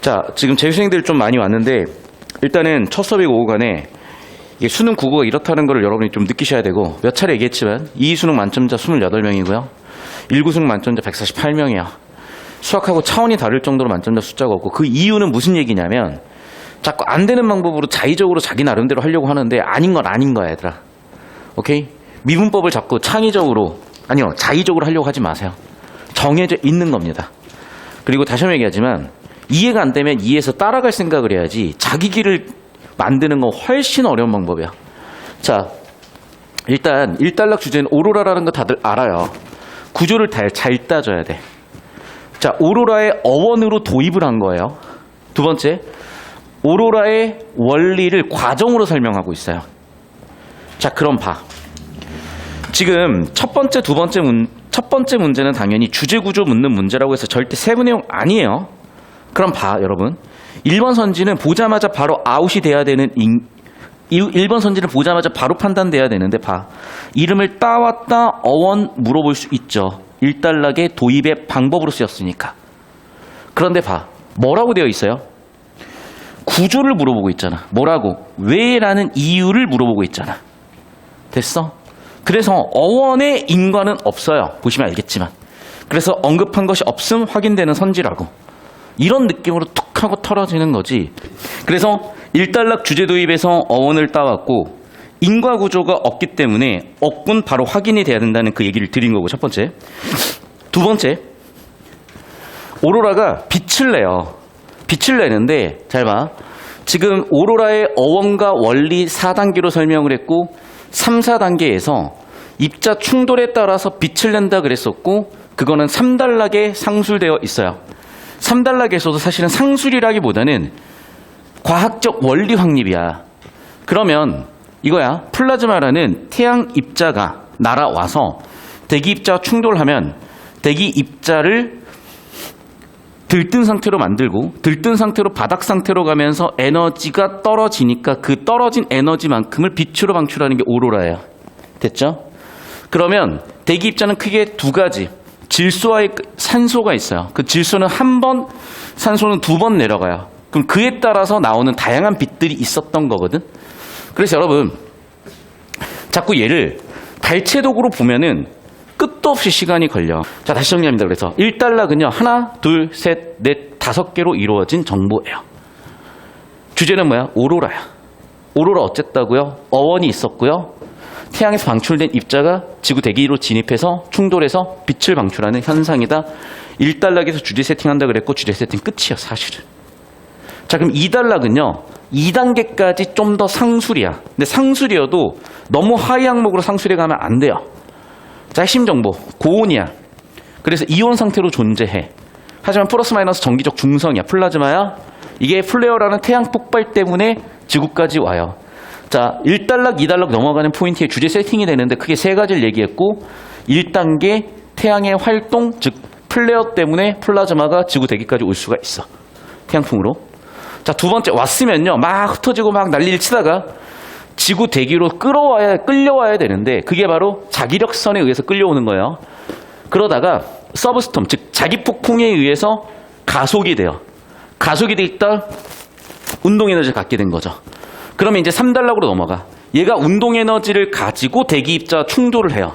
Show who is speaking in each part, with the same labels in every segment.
Speaker 1: 자, 지금 재수생들 좀 많이 왔는데 일단은 첫 수업이고 오후 간에 이게 수능 국어가 이렇다는 걸 여러분이 좀 느끼셔야 되고, 몇 차례 얘기했지만 이수능 만점자 28명이고요. 1구수능 만점자 148명이야. 수학하고 차원이 다를 정도로 만점자 숫자가 없고, 그 이유는 무슨 얘기냐면 자꾸 안 되는 방법으로 자의적으로 자기 나름대로 하려고 하는데 아닌 건 아닌 거야, 얘들아. 오케이? 미분법을 자꾸 창의적으로, 아니요, 자의적으로 하려고 하지 마세요. 정해져 있는 겁니다. 그리고 다시 한번 얘기하지만 이해가 안 되면 이해해서 따라갈 생각을 해야지, 자기 길을 만드는 건 훨씬 어려운 방법이야. 자, 일단 1단락 주제는 오로라라는 거 다들 알아요. 구조를 잘 따져야 돼. 자, 오로라의 어원으로 도입을 한 거예요. 두 번째, 오로라의 원리를 과정으로 설명하고 있어요. 자, 그럼 봐. 지금 첫 번째 문제는 당연히 주제 구조 묻는 문제라고 해서 절대 세부 내용 아니에요. 그럼 봐, 여러분. 1번 선지는 보자마자 바로 아웃이 돼야 되는 1번 선지를 보자마자 바로 판단돼야 되는데, 봐. 이름을 따왔다 어원 물어볼 수 있죠. 1단락의 도입의 방법으로 쓰였으니까. 그런데 봐. 뭐라고 되어 있어요? 구조를 물어보고 있잖아. 뭐라고? 왜라는 이유를 물어보고 있잖아. 됐어? 그래서 어원의 인과는 없어요. 보시면 알겠지만. 그래서 언급한 것이 없음 확인되는 선지라고. 이런 느낌으로 툭 하고 털어지는 거지. 그래서 1단락 주제 도입에서 어원을 따왔고 인과 구조가 없기 때문에 없군 바로 확인이 돼야 된다는 그 얘기를 드린 거고, 첫 번째. 두 번째, 오로라가 빛을 내요. 빛을 내는데 잘 봐. 지금 오로라의 어원과 원리 4단계로 설명을 했고 3, 4단계에서 입자 충돌에 따라서 빛을 낸다 그랬었고, 그거는 3단락에 상술되어 있어요. 3단락에서도 사실은 상술이라기보다는 과학적 원리 확립이야. 그러면 이거야. 플라즈마라는 태양 입자가 날아와서 대기 입자와 충돌하면 대기 입자를 들뜬 상태로 만들고, 들뜬 상태로 바닥 상태로 가면서 에너지가 떨어지니까 그 떨어진 에너지만큼을 빛으로 방출하는 게 오로라예요. 됐죠? 그러면 대기 입자는 크게 두 가지, 질소와 산소가 있어요. 그 질소는 한 번, 산소는 두 번 내려가요. 그럼 그에 따라서 나오는 다양한 빛들이 있었던 거거든. 그래서 여러분, 자꾸 얘를 발췌도구로 보면은 끝도 없이 시간이 걸려. 자, 다시 정리합니다. 그래서 1단락은요, 하나, 둘, 셋, 넷, 5개로 이루어진 정보예요. 주제는 뭐야? 오로라야. 오로라 어쨌다고요? 어원이 있었고요. 태양에서 방출된 입자가 지구 대기로 진입해서 충돌해서 빛을 방출하는 현상이다. 1단락에서 주제 세팅한다 그랬고, 주제 세팅 끝이야, 사실은. 자, 그럼 2단락은요, 2단계까지 좀 더 상술이야. 근데 상술이어도 너무 하위 항목으로 상술해 가면 안 돼요. 자, 핵심 정보, 고온이야. 그래서 이온 상태로 존재해. 하지만 플러스 마이너스 정기적 중성이야. 플라즈마야. 이게 플레어라는 태양 폭발 때문에 지구까지 와요. 자, 1단락, 2단락 넘어가는 포인트에 주제 세팅이 되는데 크게 세 가지를 얘기했고, 1단계 태양의 활동, 즉 플레어 때문에 플라즈마가 지구 대기까지 올 수가 있어. 태양풍으로. 자, 두 번째, 왔으면요, 막 흩어지고 막 난리를 치다가 지구 대기로 끌려와야 되는데, 그게 바로 자기력선에 의해서 끌려오는 거예요. 그러다가 서브스톰, 즉 자기폭풍에 의해서 가속이 돼요. 가속이 돼 있다 운동 에너지를 갖게 된 거죠. 그러면 이제 3단락으로 넘어가. 얘가 운동 에너지를 가지고 대기 입자와 충돌을 해요.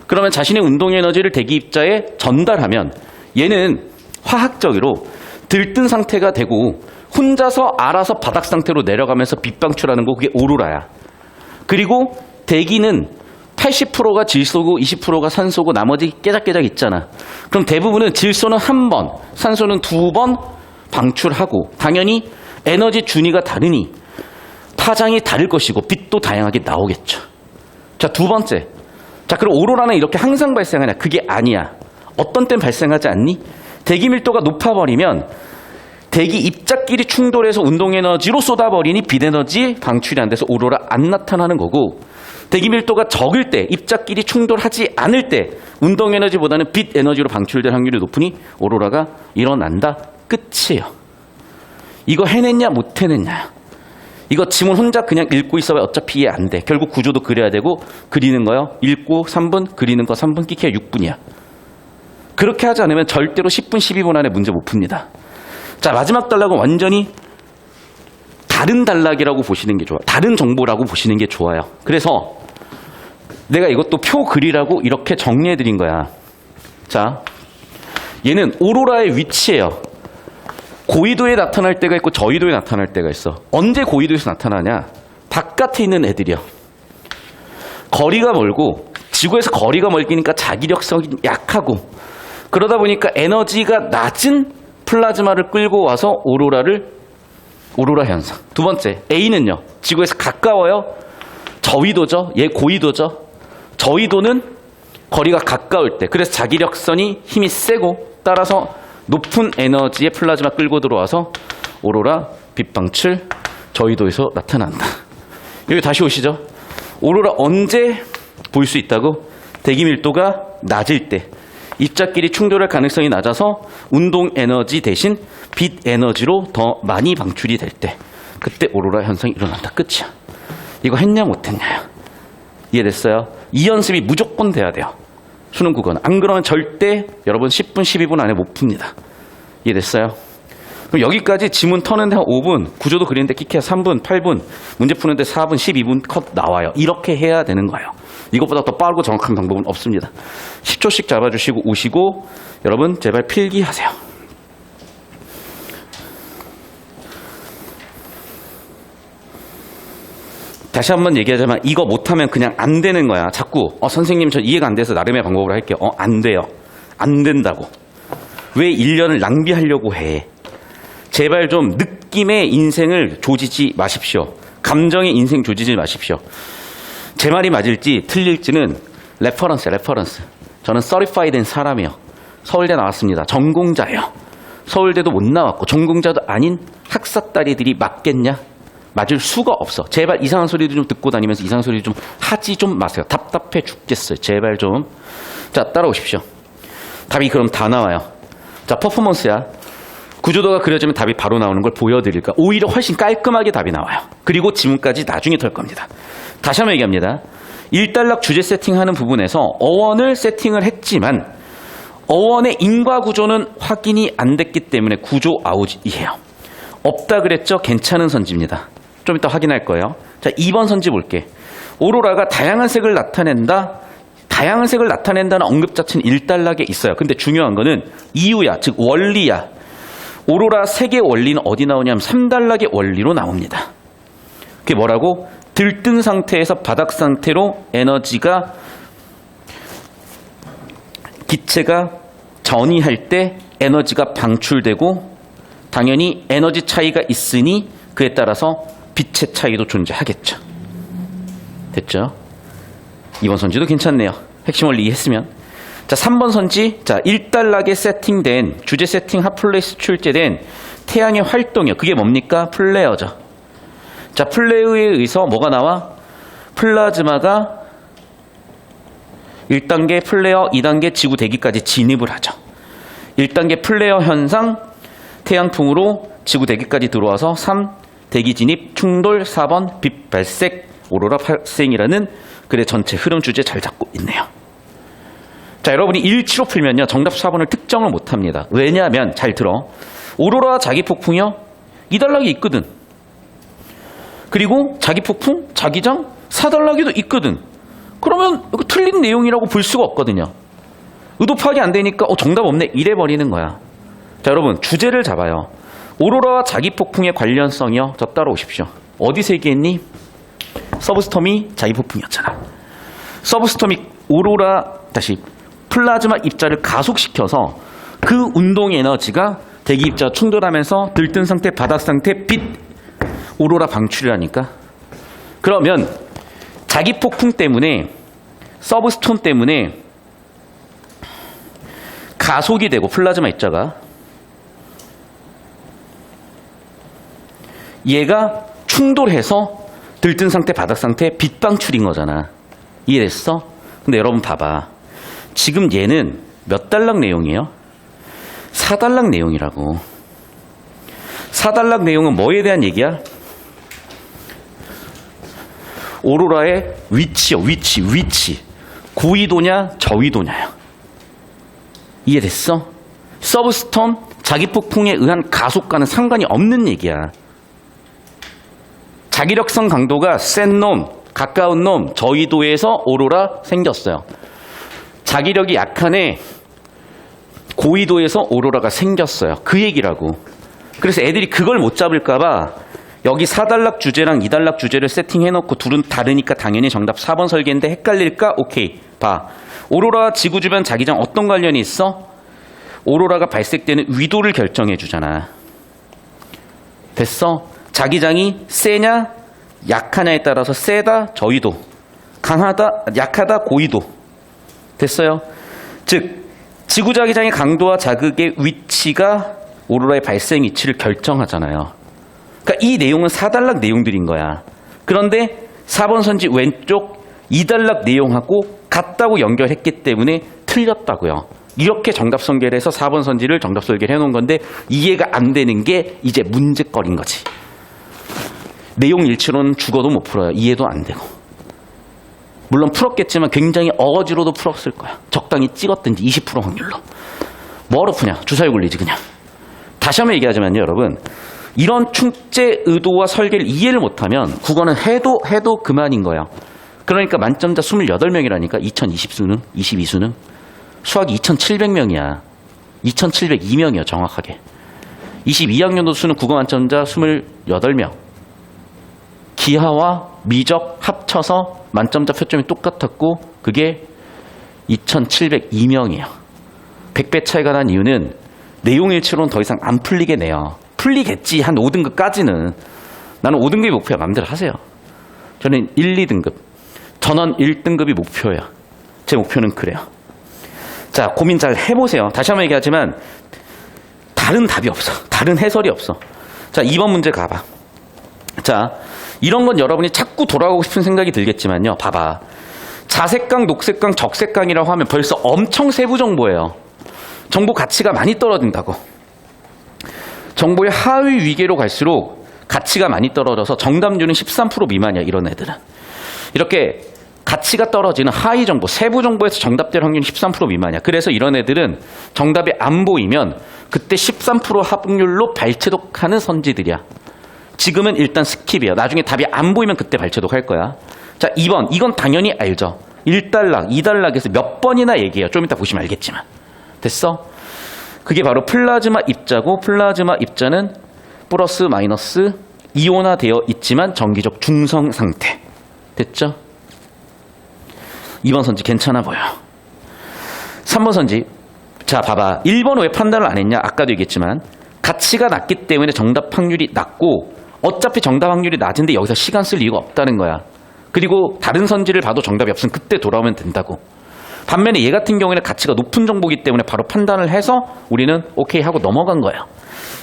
Speaker 1: 그러면 자신의 운동 에너지를 대기 입자에 전달하면 얘는 화학적으로 들뜬 상태가 되고 혼자서 알아서 바닥 상태로 내려가면서 빛 방출하는 거, 그게 오로라야. 그리고 대기는 80%가 질소고 20%가 산소고 나머지 깨작깨작 있잖아. 그럼 대부분은 질소는 한 번, 산소는 두 번 방출하고, 당연히 에너지 준위가 다르니 파장이 다를 것이고 빛도 다양하게 나오겠죠. 자, 두 번째. 자, 그럼 오로라는 이렇게 항상 발생하냐? 그게 아니야. 어떤 땐 발생하지 않니? 대기 밀도가 높아버리면 대기 입자끼리 충돌해서 운동 에너지로 쏟아버리니 빛 에너지 방출이 안 돼서 오로라 안 나타나는 거고, 대기 밀도가 적을 때, 입자끼리 충돌하지 않을 때 운동 에너지보다는 빛 에너지로 방출될 확률이 높으니 오로라가 일어난다. 끝이에요. 이거 해냈냐 못 해냈냐. 이거 지문 혼자 그냥 읽고 있어봐야 어차피 이해 안 돼. 결국 구조도 그려야 되고, 그리는 거요. 읽고 3분, 그리는 거 3분, 끼키야 6분이야. 그렇게 하지 않으면 절대로 10분, 12분 안에 문제 못 풉니다. 자, 마지막 단락은 완전히 다른 단락이라고 보시는 게 좋아요. 다른 정보라고 보시는 게 좋아요. 그래서 내가 이것도 표 그리라고 이렇게 정리해 드린 거야. 자, 얘는 오로라의 위치예요. 고緯도에 나타날 때가 있고 저緯도에 나타날 때가 있어. 언제 고緯도에서 나타나냐? 바깥에 있는 애들이야. 거리가 멀고 지구에서 거리가 멀기니까 자기력성이 약하고 그러다 보니까 에너지가 낮은 플라즈마를 끌고 와서 오로라 현상. 두 번째, A는요. 지구에서 가까워요. 저위도죠. 얘 고위도죠. 저위도는 거리가 가까울 때. 그래서 자기력선이 힘이 세고 따라서 높은 에너지의 플라즈마 끌고 들어와서 오로라 빛방출 저위도에서 나타난다. 여기 다시 오시죠. 오로라 언제 볼 수 있다고? 대기 밀도가 낮을 때. 입자끼리 충돌할 가능성이 낮아서 운동 에너지 대신 빛 에너지로 더 많이 방출이 될 때. 그때 오로라 현상이 일어난다. 끝이야. 이거 했냐 못했냐야. 이해됐어요? 이 연습이 무조건 돼야 돼요. 수능 국어는. 안 그러면 절대 여러분 10분, 12분 안에 못 풉니다. 이해됐어요? 그럼 여기까지 지문 터는데 한 5분, 구조도 그리는데 끼케야 3분, 8분, 문제 푸는데 4분, 12분 컷 나와요. 이렇게 해야 되는 거예요. 이것보다 더 빠르고 정확한 방법은 없습니다. 10초씩 잡아주시고 오시고 여러분 제발 필기하세요. 다시 한번 얘기하자면 이거 못하면 그냥 안 되는 거야. 자꾸 선생님 저 이해가 안 돼서 나름의 방법으로 할게요. 안 돼요. 안 된다고. 왜 1년을 낭비하려고 해. 제발 좀 느낌의 인생을 조지지 마십시오. 감정의 인생 조지지 마십시오. 제 말이 맞을지 틀릴지는 레퍼런스야. 저는 서리파이 된 사람이요. 서울대 나왔습니다. 전공자예요. 서울대도 못 나왔고 전공자도 아닌 학사딸이들이 맞겠냐? 맞을 수가 없어. 제발 이상한 소리도 좀 듣고 다니면서 이상한 소리 좀 하지 좀 마세요. 답답해 죽겠어요. 제발 좀. 자, 따라오십시오. 답이 그럼 다 나와요. 자, 퍼포먼스야. 구조도가 그려지면 답이 바로 나오는 걸 보여드릴까? 오히려 훨씬 깔끔하게 답이 나와요. 그리고 지문까지 나중에 털 겁니다. 다시 한번 얘기합니다. 1단락 주제 세팅하는 부분에서 어원을 세팅을 했지만 어원의 인과 구조는 확인이 안 됐기 때문에 구조 아웃이에요. 없다 그랬죠? 괜찮은 선지입니다. 좀 이따 확인할 거예요. 자, 2번 선지 볼게. 오로라가 다양한 색을 나타낸다. 다양한 색을 나타낸다는 언급 자체는 1단락에 있어요. 근데 중요한 거는 이유야, 즉 원리야. 오로라 색의 원리는 어디 나오냐면 3단락의 원리로 나옵니다. 그게 뭐라고? 들뜬 상태에서 바닥 상태로 에너지가 기체가 전이할 때 에너지가 방출되고 당연히 에너지 차이가 있으니 그에 따라서 빛의 차이도 존재하겠죠. 됐죠? 2번 선지도 괜찮네요. 핵심 원리 이해했으면. 자, 3번 선지. 자, 1단락에 세팅된 주제 세팅 핫플레이스 출제된 태양의 활동이요. 그게 뭡니까? 플레어죠. 자, 플레어에 의해서 뭐가 나와? 플라즈마가 1단계 플레어, 2단계 지구 대기까지 진입을 하죠. 1단계 플레어 현상, 태양풍으로 지구 대기까지 들어와서 3. 대기 진입, 충돌, 4번 빛 발색, 오로라 발생이라는 글의 전체 흐름 주제 잘 잡고 있네요. 자, 여러분이 1치로 풀면요. 정답 4번을 특정을 못합니다. 왜냐하면 잘 들어. 오로라 자기폭풍이요. 2단락이 있거든. 그리고 자기폭풍, 자기장, 4단락에도 있거든. 그러면 이거 틀린 내용이라고 볼 수가 없거든요. 의도 파악이 안 되니까 정답 없네 이래버리는 거야. 자, 여러분 주제를 잡아요. 오로라와 자기폭풍의 관련성이요. 저 따라오십시오. 어디서 얘기했니? 서브스톰이 자기폭풍이었잖아. 서브스톰이 오로라 다시 플라즈마 입자를 가속시켜서 그 운동 에너지가 대기 입자와 충돌하면서 들뜬 상태, 바닥 상태, 빛 오로라 방출이라니까. 그러면 자기폭풍 때문에 서브스톰 때문에 가속이 되고 플라즈마 입자가 얘가 충돌해서 들뜬 상태, 바닥 상태, 빛 방출인 거잖아. 이해됐어? 근데 여러분 봐봐. 지금 얘는 몇 단락 내용이에요? 4단락 내용이라고. 4단락 내용은 뭐에 대한 얘기야? 오로라의 위치요. 위치. 고위도냐 저위도냐요. 이해됐어? 서브스톰 자기폭풍에 의한 가속과는 상관이 없는 얘기야. 자기력성 강도가 센 놈, 가까운 놈, 저위도에서 오로라 생겼어요. 자기력이 약한 애, 고위도에서 오로라가 생겼어요. 그 얘기라고. 그래서 애들이 그걸 못 잡을까봐 여기 4단락 주제랑 2단락 주제를 세팅해놓고 둘은 다르니까 당연히 정답 4번 설계인데 헷갈릴까? 오케이. 봐. 오로라와 지구 주변 자기장 어떤 관련이 있어? 오로라가 발색되는 위도를 결정해 주잖아. 됐어? 자기장이 세냐 약하냐에 따라서 세다 저위도, 강하다 약하다 고위도. 됐어요? 즉 지구 자기장의 강도와 자극의 위치가 오로라의 발생 위치를 결정하잖아요. 그러니까 이 내용은 4단락 내용들인 거야. 그런데 4번 선지 왼쪽 2단락 내용하고 같다고 연결했기 때문에 틀렸다고요. 이렇게 정답 설계를 해서 4번 선지를 정답 설계를 해놓은 건데 이해가 안 되는 게 이제 문제거리인 거지. 내용 일치로는 죽어도 못 풀어요. 이해도 안 되고. 물론 풀었겠지만 굉장히 어거지로도 풀었을 거야. 적당히 찍었든지 20% 확률로. 뭐로 푸냐? 주사위 굴리지 그냥. 다시 한번 얘기하지만요, 여러분. 이런 충제 의도와 설계를 이해를 못하면 국어는 해도 그만인 거예요. 그러니까 만점자 28명이라니까 2020수능, 22수능. 수학이 2,700명이야. 2,702명이야 정확하게. 22학년도 수능 국어 만점자 28명. 기하와 미적 합쳐서 만점자 표점이 똑같았고 그게 2,702명이에요. 100배 차이가 난 이유는 내용일치로는 더 이상 안 풀리겠네요. 풀리겠지 한 5등급까지는. 나는 5등급이 목표야. 마음대로 하세요. 저는 1, 2등급. 전원 1등급이 목표야. 제 목표는 그래요. 자, 고민 잘 해보세요. 다시 한번 얘기하지만 다른 답이 없어. 다른 해설이 없어. 자, 2번 문제 가봐. 자, 이런 건 여러분이 자꾸 돌아가고 싶은 생각이 들겠지만요. 봐봐. 자색강, 녹색강, 적색강이라고 하면 벌써 엄청 세부 정보예요. 정보 가치가 많이 떨어진다고. 정보의 하위 위계로 갈수록 가치가 많이 떨어져서 정답률은 13% 미만이야. 이런 애들은. 이렇게 가치가 떨어지는 하위 정보, 세부 정보에서 정답될 확률이 13% 미만이야. 그래서 이런 애들은 정답이 안 보이면 그때 13% 합률로 발췌독하는 선지들이야. 지금은 일단 스킵이야. 나중에 답이 안 보이면 그때 발췌독 할 거야. 자, 2번. 이건 당연히 알죠. 1단락, 2단락에서 몇 번이나 얘기해요. 좀 이따 보시면 알겠지만. 됐어? 그게 바로 플라즈마 입자고 플라즈마 입자는 플러스 마이너스 이온화되어 있지만 정기적 중성 상태. 됐죠? 2번 선지 괜찮아 보여. 3번 선지. 자, 봐봐. 1번 왜 판단을 안 했냐? 아까도 얘기했지만 가치가 낮기 때문에 정답 확률이 낮고 어차피 정답 확률이 낮은데 여기서 시간 쓸 이유가 없다는 거야. 그리고 다른 선지를 봐도 정답이 없으면 그때 돌아오면 된다고. 반면에 얘 같은 경우에는 가치가 높은 정보이기 때문에 바로 판단을 해서 우리는 오케이 하고 넘어간 거예요.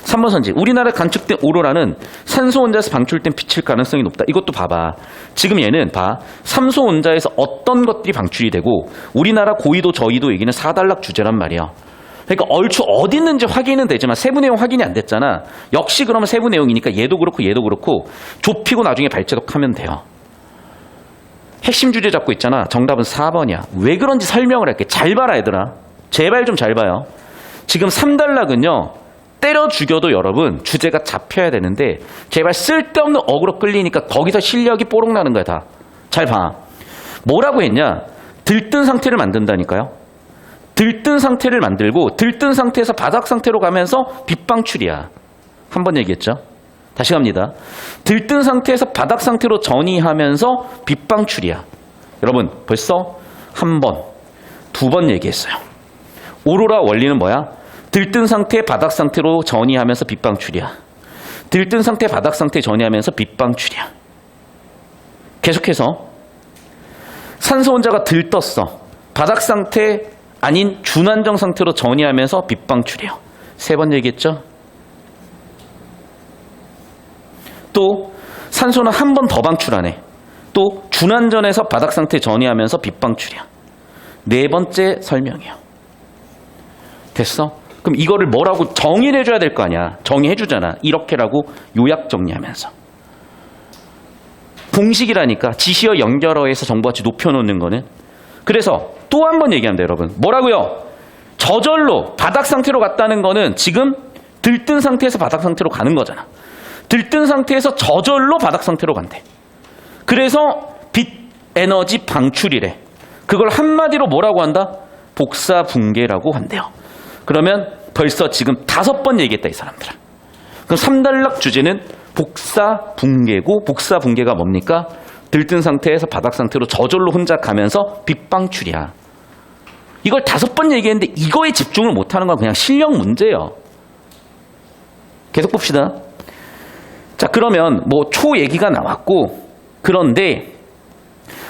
Speaker 1: 3번 선지. 우리나라에 관측된 오로라는 산소 원자에서 방출된 빛일 가능성이 높다. 이것도 봐봐. 지금 얘는 봐. 산소 원자에서 어떤 것들이 방출이 되고 우리나라 고위도 저위도 얘기는 4단락 주제란 말이야. 그러니까 얼추 어디 있는지 확인은 되지만 세부 내용 확인이 안 됐잖아. 역시 그러면 세부 내용이니까 얘도 그렇고 좁히고 나중에 발췌독하면 돼요. 핵심 주제 잡고 있잖아. 정답은 4번이야. 왜 그런지 설명을 할게. 잘 봐라 얘들아. 제발 좀 잘 봐요. 지금 3단락은요. 때려 죽여도 여러분 주제가 잡혀야 되는데 제발 쓸데없는 어그로 끌리니까 거기서 실력이 뽀록 나는 거야 다. 잘 봐. 뭐라고 했냐. 들뜬 상태를 만든다니까요. 들뜬 상태를 만들고 들뜬 상태에서 바닥 상태로 가면서 빛방출이야. 한 번 얘기했죠. 다시 갑니다. 들뜬 상태에서 바닥 상태로 전이하면서 빛방출이야. 여러분 벌써 한 번, 두 번 얘기했어요. 오로라 원리는 뭐야? 들뜬 상태 바닥 상태로 전이하면서 빛방출이야. 들뜬 상태 바닥 상태 전이하면서 빛방출이야. 계속해서 산소 원자가 들떴어. 바닥 상태 아닌 준안정 상태로 전이하면서 빛방출이에요. 세 번 얘기했죠. 또 산소는 한 번 더 방출하네. 또 준안전에서 바닥 상태 전이하면서 빛방출이야. 네 번째 설명이에요. 됐어? 그럼 이거를 뭐라고 정의를 해줘야 될 거 아니야. 정의해주잖아. 이렇게라고 요약 정리하면서. 공식이라니까. 지시어 연결어에서 정보가치 높여놓는 거는. 그래서 또 한 번 얘기합니다. 여러분. 뭐라고요? 저절로 바닥 상태로 갔다는 거는 지금 들뜬 상태에서 바닥 상태로 가는 거잖아. 들뜬 상태에서 저절로 바닥 상태로 간대. 그래서 빛 에너지 방출이래. 그걸 한마디로 뭐라고 한다? 복사 붕괴라고 한대요. 그러면 벌써 지금 5번 얘기했다, 이 사람들아. 그럼 3단락 주제는 복사 붕괴고, 복사 붕괴가 뭡니까? 들뜬 상태에서 바닥 상태로 저절로 혼자 가면서 빛 방출이야. 이걸 5번 얘기했는데 이거에 집중을 못하는 건 그냥 실력 문제예요. 계속 봅시다. 자, 그러면 뭐 초 얘기가 나왔고, 그런데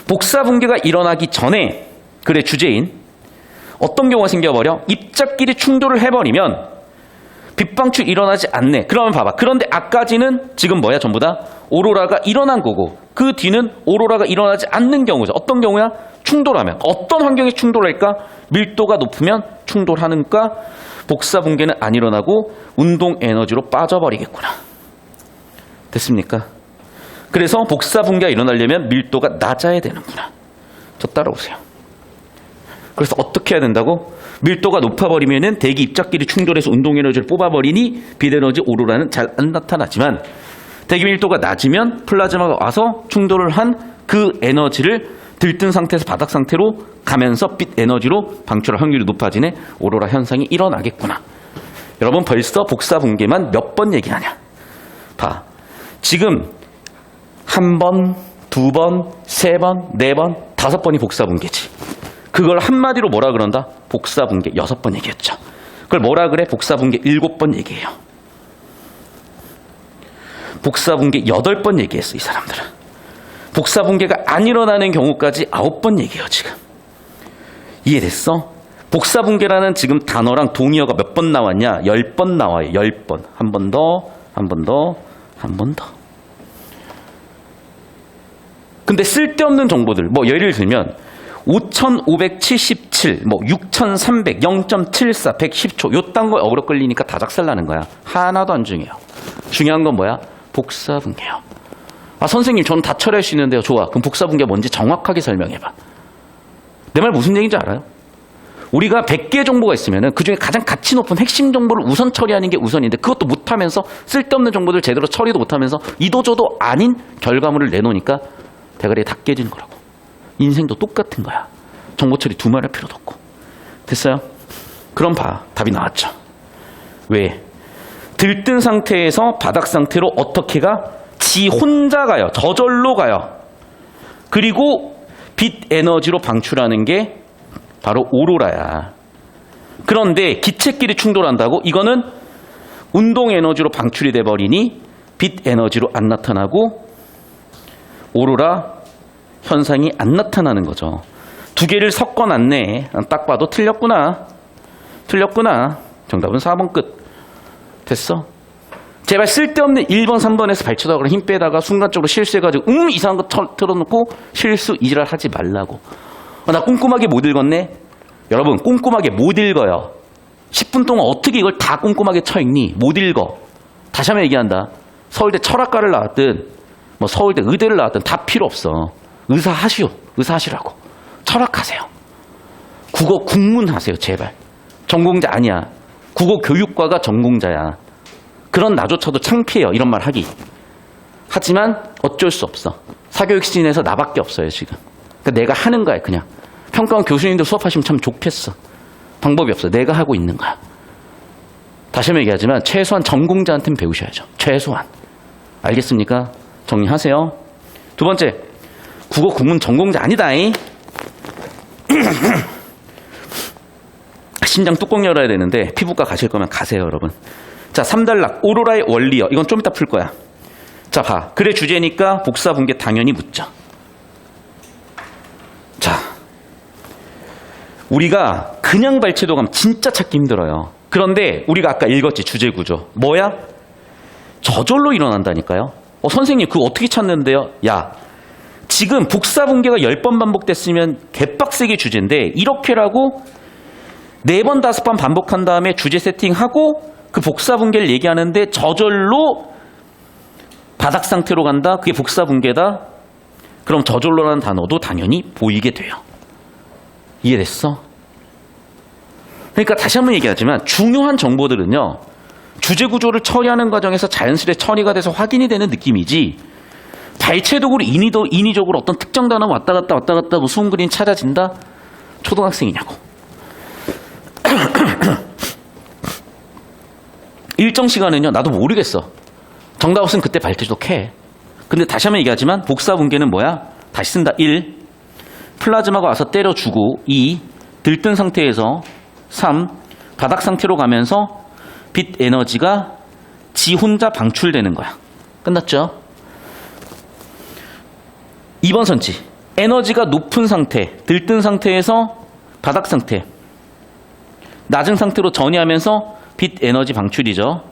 Speaker 1: 복사 붕괴가 일어나기 전에, 그래, 주제인 어떤 경우가 생겨버려? 입자끼리 충돌을 해버리면 빛방출 일어나지 않네. 그러면 봐봐. 그런데 아까지는 지금 뭐야? 전부 다 오로라가 일어난 거고, 그 뒤는 오로라가 일어나지 않는 경우죠. 어떤 경우야? 충돌하면. 어떤 환경에 충돌할까? 밀도가 높으면 충돌하는가? 복사 붕괴는 안 일어나고 운동 에너지로 빠져버리겠구나. 됐습니까? 그래서 복사 붕괴가 일어나려면 밀도가 낮아야 되는구나. 저 따라오세요. 그래서 어떻게 해야 된다고? 밀도가 높아버리면은 대기 입자끼리 충돌해서 운동 에너지를 뽑아버리니 빛 에너지 오로라는 잘 안 나타나지만, 대기 밀도가 낮으면 플라즈마가 와서 충돌을 한 그 에너지를 들뜬 상태에서 바닥 상태로 가면서 빛 에너지로 방출할 확률이 높아지네. 오로라 현상이 일어나겠구나. 여러분 벌써 복사 붕괴만 몇 번 얘기하냐. 봐. 지금 1번, 2번, 3번, 4번, 5번이 복사 붕괴지. 그걸 한마디로 뭐라 그런다? 복사 붕괴 6번 얘기했죠. 그걸 뭐라 그래? 복사 붕괴 7번 얘기해요. 복사 붕괴 8번 얘기했어, 이 사람들은. 복사 붕괴가 안 일어나는 경우까지 9번 얘기해요, 지금. 이해됐어? 복사 붕괴라는 지금 단어랑 동의어가 몇 번 나왔냐? 10번 나와요. 10번. 한 번 더, 한 번 더, 한 번 더. 근데 쓸데없는 정보들, 뭐 예를 들면 5577, 뭐 6300, 0.74, 110초 요딴 거에 어그로 끌리니까 다 작살나는 거야. 하나도 안 중요해요. 중요한 건 뭐야? 복사 붕괴요. 아, 선생님 저는 다 처리할 수 있는데요. 좋아. 그럼 복사 붕괴가 뭔지 정확하게 설명해봐. 내 말 무슨 얘기인지 알아요? 우리가 100개 정보가 있으면 그중에 가장 가치 높은 핵심 정보를 우선 처리하는 게 우선인데, 그것도 못하면서 쓸데없는 정보들 제대로 처리도 못하면서 이도저도 아닌 결과물을 내놓으니까 대가리에 다 깨지는 거라고. 인생도 똑같은 거야. 정보 처리 두말할 필요도 없고. 됐어요? 그럼 봐. 답이 나왔죠. 왜? 들뜬 상태에서 바닥 상태로 어떻게 가? 지 혼자 가요. 저절로 가요. 그리고 빛 에너지로 방출하는 게 바로 오로라야. 그런데 기체끼리 충돌한다고? 이거는 운동 에너지로 방출이 돼버리니 빛 에너지로 안 나타나고 오로라 현상이 안 나타나는 거죠. 두 개를 섞어놨네. 딱 봐도 틀렸구나. 틀렸구나. 정답은 4번 끝. 됐어? 제발 쓸데없는 1번, 3번에서 발치다가 힘 빼다가 순간적으로 실수해가지고 이상한 거 틀어놓고 실수 이지랄 하지 말라고. 나 꼼꼼하게 못 읽었네. 여러분 꼼꼼하게 못 읽어요. 10분 동안 어떻게 이걸 다 꼼꼼하게 쳐읽니? 못 읽어. 다시 한번 얘기한다. 서울대 철학과를 나왔든 뭐 서울대 의대를 나왔든 다 필요 없어. 의사 하시오. 의사 하시라고. 철학하세요. 국어 국문하세요. 제발. 전공자 아니야. 국어 교육과가 전공자야. 그런 나조차도 창피해요. 이런 말 하기. 하지만 어쩔 수 없어. 사교육 시즌에서 나밖에 없어요. 지금. 그러니까 내가 하는 거야. 그냥. 평가원 교수님들 수업하시면 참 좋겠어. 방법이 없어. 내가 하고 있는 거야. 다시 한번 얘기하지만 최소한 전공자한테는 배우셔야죠. 최소한. 알겠습니까? 정리하세요. 두 번째. 국어 국문 전공자 아니다잉. 심장 뚜껑 열어야 되는데 피부과 가실 거면 가세요, 여러분. 자, 3단락 오로라의 원리요. 이건 좀 이따 풀 거야. 자, 봐. 글의 주제니까 복사 붕괴 당연히 묻죠. 자, 우리가 그냥 발췌도 가면 진짜 찾기 힘들어요. 그런데 우리가 아까 읽었지, 주제 구조. 뭐야? 저절로 일어난다니까요. 선생님 그거 어떻게 찾는데요? 야, 지금 복사 붕괴가 10번 반복됐으면 개빡세게 주제인데 이렇게라고 4번, 5번 반복한 다음에 주제 세팅하고 그 복사 붕괴를 얘기하는데 저절로 바닥 상태로 간다? 그게 복사 붕괴다? 그럼 저절로라는 단어도 당연히 보이게 돼요. 이해됐어? 그러니까 다시 한번 얘기하지만 중요한 정보들은요, 주제 구조를 처리하는 과정에서 자연스레 처리가 돼서 확인이 되는 느낌이지, 발췌독으로 인위적으로 어떤 특정 단어 왔다 갔다 뭐 수음 그림 찾아진다? 초등학생이냐고. 일정 시간은요, 나도 모르겠어. 정답 없으면 그때 발췌독 해. 근데 다시 한번 얘기하지만 복사 분계는 뭐야? 다시 쓴다. 1. 플라즈마가 와서 때려주고, 2. 들뜬 상태에서, 3. 바닥 상태로 가면서 빛 에너지가 지 혼자 방출되는 거야. 끝났죠? 2번 선지. 에너지가 높은 상태, 들뜬 상태에서 바닥 상태, 낮은 상태로 전이하면서 빛 에너지 방출이죠.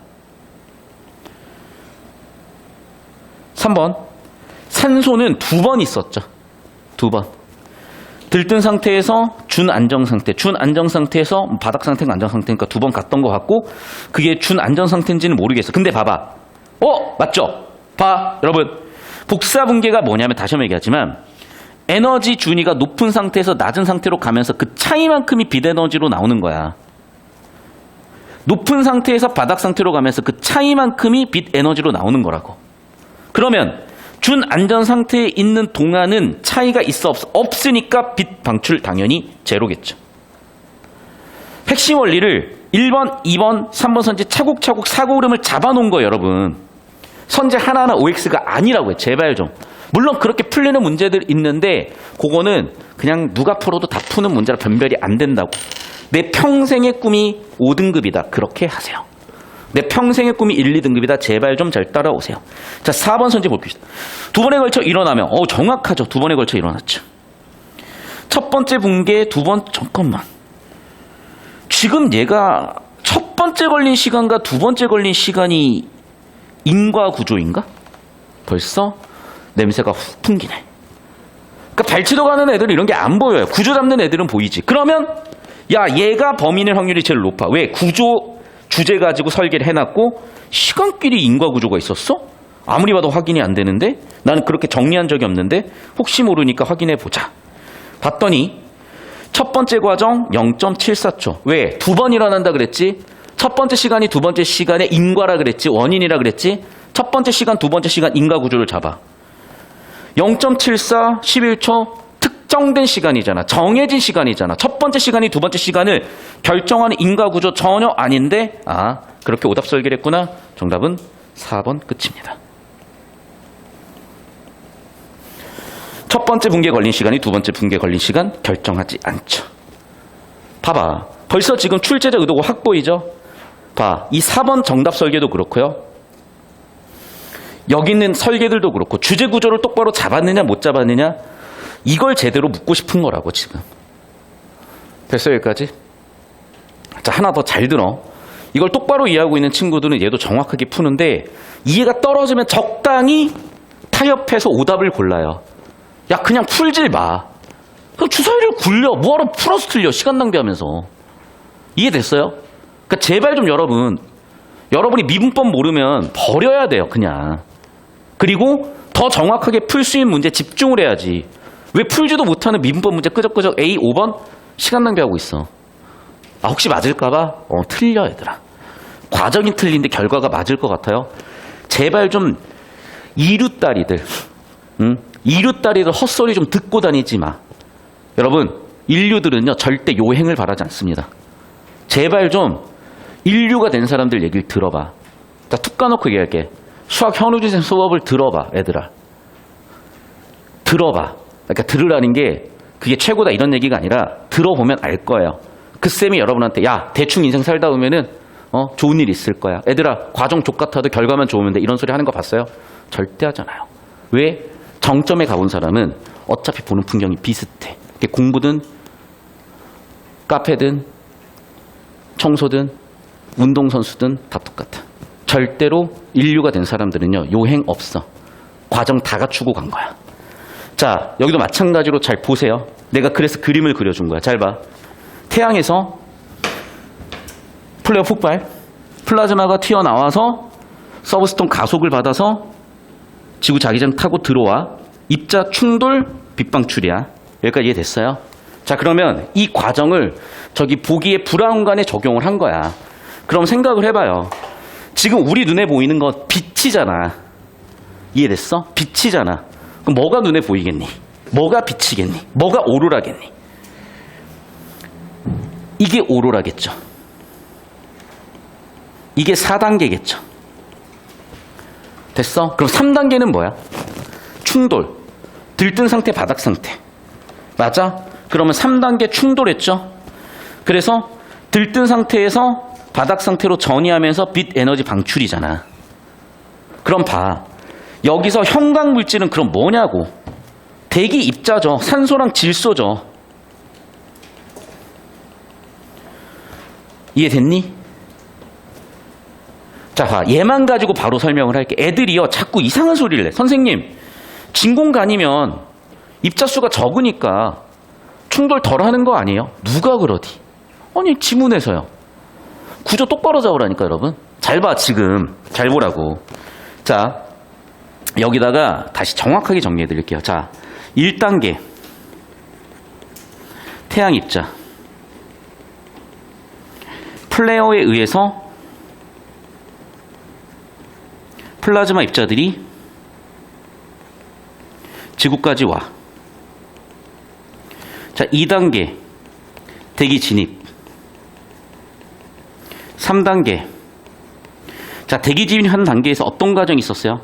Speaker 1: 3번. 산소는 2번 있었죠. 2번. 들뜬 상태에서 준안정 상태, 준안정 상태에서 바닥 상태가 안정 상태니까 2번 갔던 것 같고, 그게 준안정 상태인지는 모르겠어. 근데 봐봐. 맞죠? 봐, 여러분. 복사 분계가 뭐냐면, 다시 한번 얘기하지만, 에너지 준위가 높은 상태에서 낮은 상태로 가면서 그 차이만큼이 빛 에너지로 나오는 거야. 높은 상태에서 바닥 상태로 가면서 그 차이만큼이 빛 에너지로 나오는 거라고. 그러면 준안전 상태에 있는 동안은 차이가 있어 없으니까 빛 방출 당연히 제로겠죠. 핵심 원리를 1번, 2번, 3번 선지 차곡차곡 사고 흐름을 잡아놓은 거예요, 여러분. 선제 하나하나 OX가 아니라고요. 제발 좀. 물론 그렇게 풀리는 문제들 있는데 그거는 그냥 누가 풀어도 다 푸는 문제라 변별이 안 된다고. 내 평생의 꿈이 5등급이다. 그렇게 하세요. 내 평생의 꿈이 1, 2등급이다. 제발 좀 잘 따라오세요. 자, 4번 선지 볼게요. 2번에 걸쳐 일어나면 정확하죠. 2번에 걸쳐 일어났죠. 첫 번째 분계, 2번, 잠깐만. 지금 얘가 첫 번째 걸린 시간과 2번째 걸린 시간이 인과 구조인가? 벌써 냄새가 훅 풍기네. 그러니까 발치도 가는 애들은 이런 게 안 보여요. 구조 잡는 애들은 보이지. 그러면 얘가 범인일 확률이 제일 높아. 왜? 구조 주제 가지고 설계를 해놨고 시간끼리 인과 구조가 있었어? 아무리 봐도 확인이 안 되는데, 나는 그렇게 정리한 적이 없는데 혹시 모르니까 확인해 보자. 봤더니 첫 번째 과정 0.74초. 왜? 2번 일어난다 그랬지? 첫 번째 시간이 두 번째 시간의 인과라 그랬지? 원인이라 그랬지? 첫 번째 시간, 두 번째 시간 인과 구조를 잡아. 0.74, 11초 특정된 시간이잖아. 정해진 시간이잖아. 첫 번째 시간이 두 번째 시간을 결정하는 인과 구조 전혀 아닌데, 그렇게 오답 설계를 했구나. 정답은 4번 끝입니다. 첫 번째 분기에 걸린 시간이 두 번째 분기에 걸린 시간 결정하지 않죠. 봐봐. 벌써 지금 출제자 의도가 확 보이죠? 봐. 이 4번 정답 설계도 그렇고요. 여기 있는 설계들도 그렇고 주제 구조를 똑바로 잡았느냐 못 잡았느냐 이걸 제대로 묻고 싶은 거라고 지금. 됐어요 여기까지? 자, 하나 더 잘 들어. 이걸 똑바로 이해하고 있는 친구들은 얘도 정확하게 푸는데 이해가 떨어지면 적당히 타협해서 오답을 골라요. 야 그냥 풀질 마. 그럼 주사위를 굴려. 뭐하러 풀어서 틀려. 시간 낭비하면서. 이해됐어요? 그러니까 제발 좀 여러분이 미분법 모르면 버려야 돼요 그냥. 그리고 더 정확하게 풀 수 있는 문제 집중을 해야지. 왜 풀지도 못하는 미분법 문제 끄적끄적 A 5번 시간 낭비하고 있어. 혹시 맞을까봐? 틀려 얘들아. 과정이 틀린데 결과가 맞을 것 같아요. 제발 좀 이루따리들 이루따리들 헛소리 좀 듣고 다니지 마. 여러분 인류들은요 절대 요행을 바라지 않습니다. 제발 좀 인류가 된 사람들 얘기를 들어봐. 자, 툭 까놓고 얘기할게. 수학 현우진쌤 수업을 들어봐 애들아. 들어봐. 그러니까 들으라는 게 그게 최고다 이런 얘기가 아니라 들어보면 알 거예요. 그 쌤이 여러분한테 야 대충 인생 살다 보면은 좋은 일 있을 거야. 애들아 과정 족같아도 결과만 좋으면 돼. 이런 소리 하는 거 봤어요? 절대 하잖아요. 왜? 정점에 가본 사람은 어차피 보는 풍경이 비슷해. 공부든 카페든 청소든 운동선수든 다 똑같아. 절대로 인류가 된 사람들은요 요행 없어. 과정 다 갖추고 간 거야. 자 여기도 마찬가지로 잘 보세요. 내가 그래서 그림을 그려준 거야. 잘 봐. 태양에서 플레어 폭발 플라즈마가 튀어나와서 서브스톤 가속을 받아서 지구 자기장 타고 들어와. 입자 충돌 빛방출이야. 여기까지 이해됐어요? 자 그러면 이 과정을 저기 보기에 브라운관에 적용을 한 거야. 그럼 생각을 해봐요. 지금 우리 눈에 보이는 건 빛이잖아. 이해됐어? 빛이잖아. 그럼 뭐가 눈에 보이겠니? 뭐가 빛이겠니? 뭐가 오로라겠니? 이게 오로라겠죠. 이게 4단계겠죠. 됐어? 그럼 3단계는 뭐야? 충돌. 들뜬 상태, 바닥 상태. 맞아? 그러면 3단계 충돌했죠? 그래서 들뜬 상태에서 바닥 상태로 전이하면서 빛 에너지 방출이잖아. 그럼 봐. 여기서 형광 물질은 그럼 뭐냐고. 대기 입자죠. 산소랑 질소죠. 이해됐니? 자, 봐. 얘만 가지고 바로 설명을 할게. 애들이요. 자꾸 이상한 소리를 내. 선생님, 진공관이면 입자수가 적으니까 충돌 덜 하는 거 아니에요? 누가 그러디? 아니, 지문에서요. 구조 똑바로 잡으라니까, 여러분. 잘 봐, 지금. 잘 보라고. 자, 여기다가 다시 정확하게 정리해 드릴게요. 자, 1단계. 태양 입자. 플레어에 의해서 플라즈마 입자들이 지구까지 와. 자, 2단계. 대기 진입. 3단계. 자, 대기 진입한 단계에서 어떤 과정이 있었어요?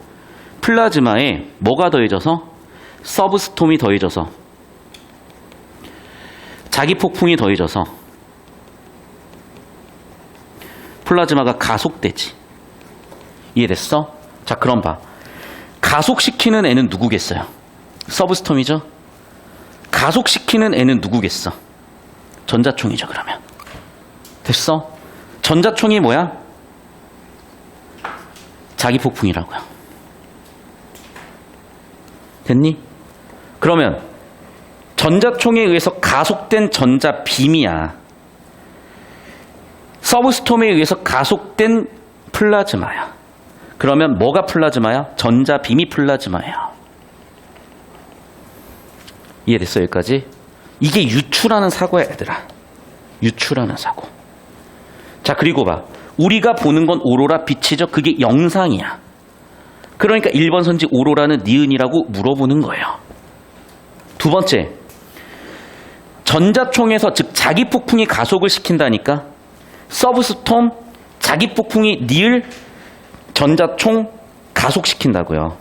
Speaker 1: 플라즈마에 뭐가 더해져서? 서브스톰이 더해져서, 자기 폭풍이 더해져서 플라즈마가 가속되지. 이해됐어? 자, 그럼 봐. 가속시키는 애는 누구겠어요? 서브스톰이죠? 가속시키는 애는 누구겠어? 전자총이죠, 그러면. 됐어? 전자총이 뭐야? 자기 폭풍이라고요. 됐니? 그러면 전자총에 의해서 가속된 전자빔이야. 서브스톰에 의해서 가속된 플라즈마야. 그러면 뭐가 플라즈마야? 전자빔이 플라즈마야. 이해됐어, 여기까지? 이게 유추라는 사고야, 얘들아. 유추라는 사고. 자, 그리고 봐. 우리가 보는 건 오로라 빛이죠. 그게 영상이야. 그러니까 1번 선지 오로라는 니은이라고 물어보는 거예요. 두 번째, 전자총에서, 즉 자기 폭풍이 가속을 시킨다니까. 서브스톰, 자기 폭풍이 니을, 전자총 가속시킨다고요.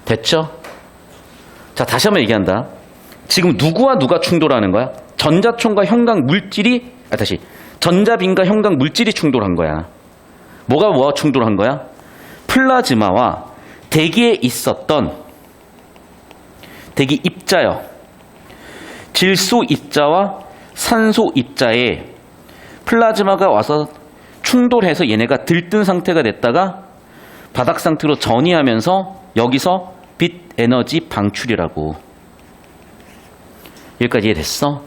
Speaker 1: 됐죠? 자, 다시 한번 얘기한다. 지금 누구와 누가 충돌하는 거야? 전자총과 형광 물질이, 전자빔과 형광 물질이 충돌한 거야. 뭐가 뭐와 충돌한 거야? 플라즈마와 대기에 있었던 대기 입자요. 질소 입자와 산소 입자에 플라즈마가 와서 충돌해서 얘네가 들뜬 상태가 됐다가 바닥 상태로 전이하면서 여기서 빛 에너지 방출이라고. 여기까지 이해됐어?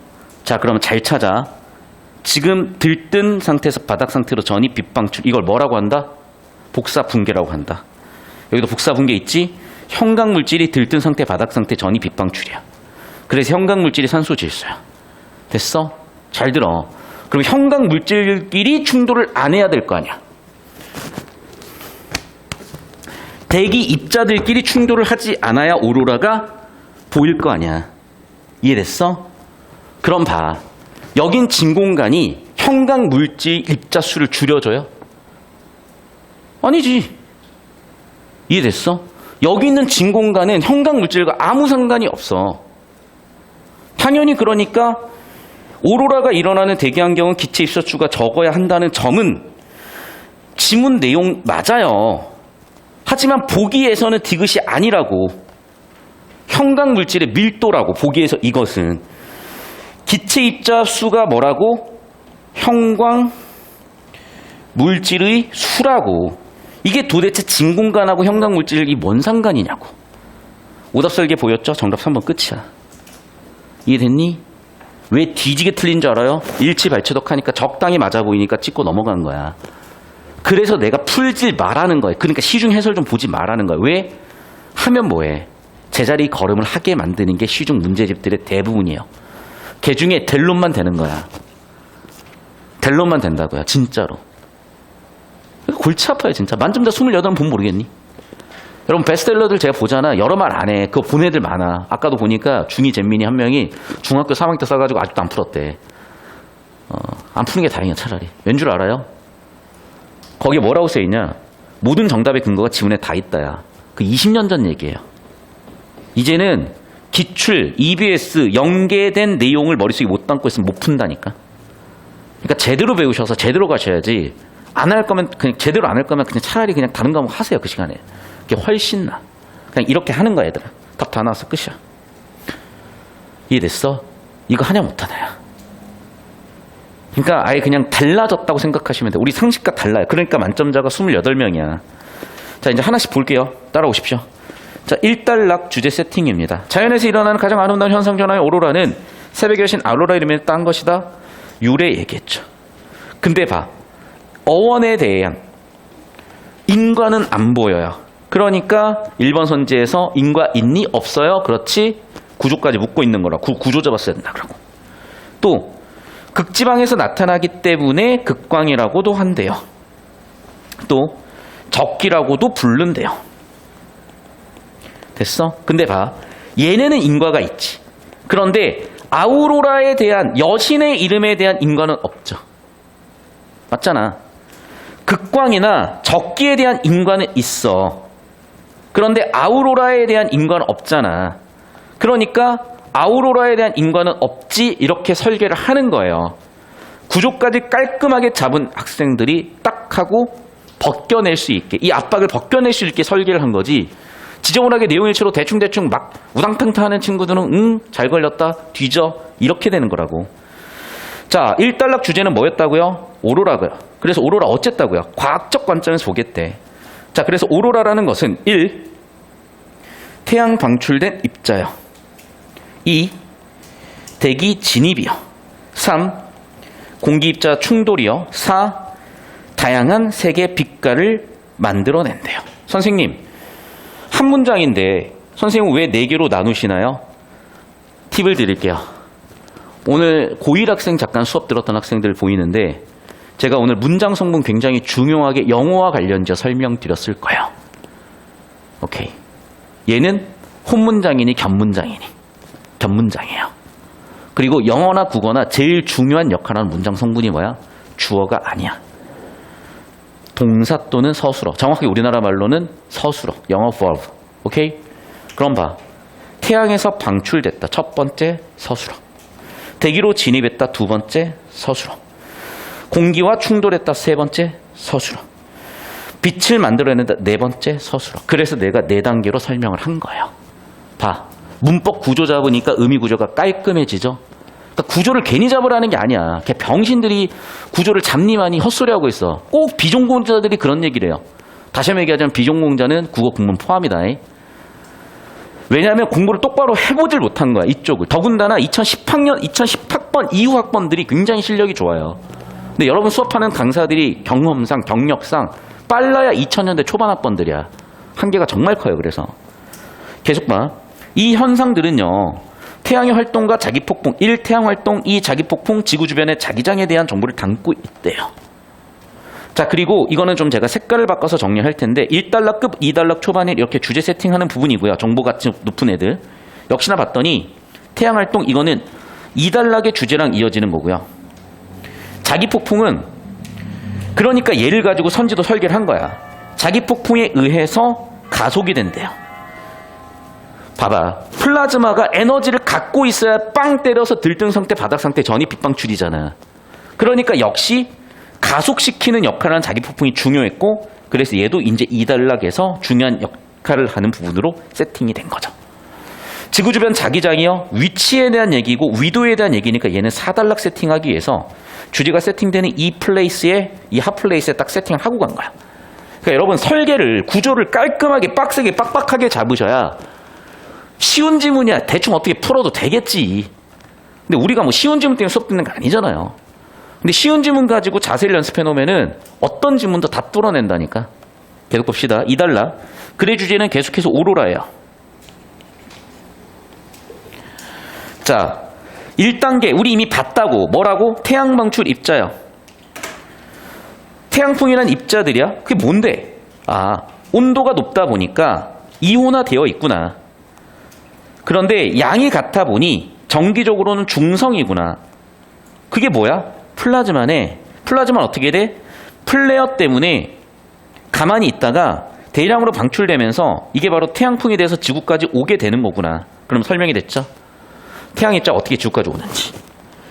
Speaker 1: 자, 그러면 잘 찾아. 지금 들뜬 상태에서 바닥 상태로 전이 빛 방출. 이걸 뭐라고 한다? 복사 붕괴라고 한다. 여기도 복사 붕괴 있지? 형광 물질이 들뜬 상태, 바닥 상태, 전이 빛 방출이야. 그래서 형광 물질이 산소 질소야. 됐어? 잘 들어. 그럼 형광 물질끼리 충돌을 안 해야 될 거 아니야. 대기 입자들끼리 충돌을 하지 않아야 오로라가 보일 거 아니야. 이해됐어? 그럼 봐. 여긴 진공관이 형광 물질 입자 수를 줄여줘요? 아니지. 이해됐어? 여기 있는 진공관은 형광 물질과 아무 상관이 없어. 당연히 그러니까 오로라가 일어나는 대기 환경은 기체 입자수가 적어야 한다는 점은 지문 내용 맞아요. 하지만 보기에서는 디귿이 아니라고. 형광 물질의 밀도라고. 보기에서 이것은 기체 입자 수가 뭐라고? 형광 물질의 수라고. 이게 도대체 진공관하고 형광 물질이 뭔 상관이냐고. 오답 설계 보였죠? 정답 3번 끝이야. 이해됐니? 왜 뒤지게 틀린 줄 알아요? 일치발치덕 하니까 적당히 맞아 보이니까 찍고 넘어간 거야. 그래서 내가 풀질 말하는 거야. 그러니까 시중 해설 좀 보지 말라는 거야. 왜? 하면 뭐해? 제자리 걸음을 하게 만드는 게 시중 문제집들의 대부분이에요. 걔 중에 될 놈만 되는 거야. 될 놈만 된다고요. 진짜로. 골치 아파요 진짜. 만점자 28은 보면 모르겠니? 여러분 베스트셀러들 제가 보잖아. 여러 말 안 해. 그거 본 애들 많아. 아까도 보니까 중2 잼민이 한 명이 중학교 3학년 때 써가지고 아직도 안 풀었대. 안 푸는 게 다행이야 차라리. 왠 줄 알아요? 거기에 뭐라고 써있냐? 모든 정답의 근거가 지문에 다 있다야. 그 20년 전 얘기예요. 이제는 기출, EBS 연계된 내용을 머릿속에 못 담고 있으면 못 푼다니까. 그러니까 제대로 배우셔서 제대로 가셔야지. 안 할 거면 그냥 제대로 안 할 거면 그냥 차라리 그냥 다른 과목 하세요 그 시간에. 그게 훨씬 나. 그냥 이렇게 하는 거야 얘들아. 답 다 나왔어 끝이야. 이해됐어? 이거 하냐 못하나야. 그러니까 아예 그냥 달라졌다고 생각하시면 돼. 우리 상식과 달라요. 그러니까 만점자가 28명이야. 자 이제 하나씩 볼게요. 따라오십시오. 자 1단락 주제 세팅입니다. 자연에서 일어나는 가장 아름다운 현상 전화의 오로라는 새벽의 여신 아로라 이름을 딴 것이다. 유래 얘기했죠. 근데 봐. 어원에 대한 인과는 안 보여요. 그러니까 1번 선지에서 인과 있니? 없어요. 그렇지. 구조까지 묶고 있는 거라. 구조 잡았어야 된다. 그러고. 또 극지방에서 나타나기 때문에 극광이라고도 한대요. 또 적기라고도 부른대요. 됐어? 근데 봐. 얘네는 인과가 있지. 그런데 아우로라에 대한 여신의 이름에 대한 인과는 없죠. 맞잖아. 극광이나 적기에 대한 인과는 있어. 그런데 아우로라에 대한 인과는 없잖아. 그러니까 아우로라에 대한 인과는 없지 이렇게 설계를 하는 거예요. 구조까지 깔끔하게 잡은 학생들이 딱 하고 벗겨낼 수 있게, 이 압박을 벗겨낼 수 있게 설계를 한 거지. 지저분하게 내용일치로 대충대충 막 우당탕탕 하는 친구들은 잘 걸렸다 뒤져 이렇게 되는 거라고. 자 1단락 주제는 뭐였다고요? 오로라고요. 그래서 오로라 어쨌다고요? 과학적 관점에서 보겠대. 자 그래서 오로라라는 것은 1. 태양 방출된 입자요. 2. 대기 진입이요. 3. 공기 입자 충돌이요. 4. 다양한 색의 빛깔을 만들어낸대요. 선생님 한 문장인데 선생님 왜 4개로 나누시나요? 팁을 드릴게요. 오늘 고1 학생 잠깐 수업 들었던 학생들 보이는데 제가 오늘 문장 성분 굉장히 중요하게 영어와 관련지어 설명드렸을 거예요. 오케이. 얘는 혼문장이니 견문장이니 견문장이에요. 그리고 영어나 국어나 제일 중요한 역할을 하는 문장 성분이 뭐야? 주어가 아니야. 동사 또는 서술어. 정확하게 우리나라 말로는 서술어. 영어 verb. 오케이? 그럼 봐. 태양에서 방출됐다. 첫 번째 서술어. 대기로 진입했다. 두 번째 서술어. 공기와 충돌했다. 세 번째 서술어. 빛을 만들어낸다. 네 번째 서술어. 그래서 내가 4단계로 설명을 한 거예요. 봐. 문법 구조 잡으니까 의미 구조가 깔끔해지죠. 그러니까 구조를 괜히 잡으라는 게 아니야. 걔 병신들이 구조를 잡니만이 헛소리하고 있어. 꼭 비전공자들이 그런 얘기를 해요. 다시 한번 얘기하자면 비전공자는 국어 국문 포함이다. 왜냐하면 공부를 똑바로 해보질 못한 거야. 이쪽을. 더군다나 2010학번 이후 학번들이 굉장히 실력이 좋아요. 근데 여러분 수업하는 강사들이 경험상 경력상 빨라야 2000년대 초반 학번들이야. 한계가 정말 커요. 그래서 계속 봐. 이 현상들은요. 태양의 활동과 자기폭풍, 1. 태양 활동, 2. 자기폭풍, 지구 주변의 자기장에 대한 정보를 담고 있대요. 자 그리고 이거는 좀 제가 색깔을 바꿔서 정리할 텐데 1달러급, 2달러 초반에 이렇게 주제 세팅하는 부분이고요. 정보가 높은 애들. 역시나 봤더니 태양 활동 이거는 2달러의 주제랑 이어지는 거고요. 자기폭풍은 그러니까 얘를 가지고 선지도 설계를 한 거야. 자기폭풍에 의해서 가속이 된대요. 봐봐. 플라즈마가 에너지를 갖고 있어야 빵 때려서 들뜬 상태, 바닥 상태, 전이 빛방출이잖아. 그러니까 역시 가속시키는 역할을 하는 자기폭풍이 중요했고 그래서 얘도 이제 2단락에서 중요한 역할을 하는 부분으로 세팅이 된 거죠. 지구 주변 자기장이요. 위치에 대한 얘기고 위도에 대한 얘기니까 얘는 4단락 세팅하기 위해서 주제가 세팅되는 이 플레이스에 이 핫플레이스에 딱 세팅을 하고 간 거야. 그러니까 여러분 설계를 구조를 깔끔하게 빡세게 빡빡하게 잡으셔야 쉬운 지문이야. 대충 어떻게 풀어도 되겠지. 근데 우리가 뭐 쉬운 지문 때문에 수업 듣는 거 아니잖아요. 근데 쉬운 지문 가지고 자세를 연습해 놓으면은 어떤 지문도 다 뚫어낸다니까. 계속 봅시다. 2달러. 글의 주제는 계속해서 오로라예요. 자, 1단계 우리 이미 봤다고. 뭐라고? 태양 방출 입자요. 태양풍이란 입자들이야? 그게 뭔데? 아, 온도가 높다 보니까 이온화되어 있구나. 그런데 양이 같아 보니 정기적으로는 중성이구나. 그게 뭐야? 플라즈마네. 플라즈마는 어떻게 돼? 플레어 때문에 가만히 있다가 대량으로 방출되면서 이게 바로 태양풍이 돼서 지구까지 오게 되는 거구나. 그럼 설명이 됐죠? 태양 입자 어떻게 지구까지 오는지.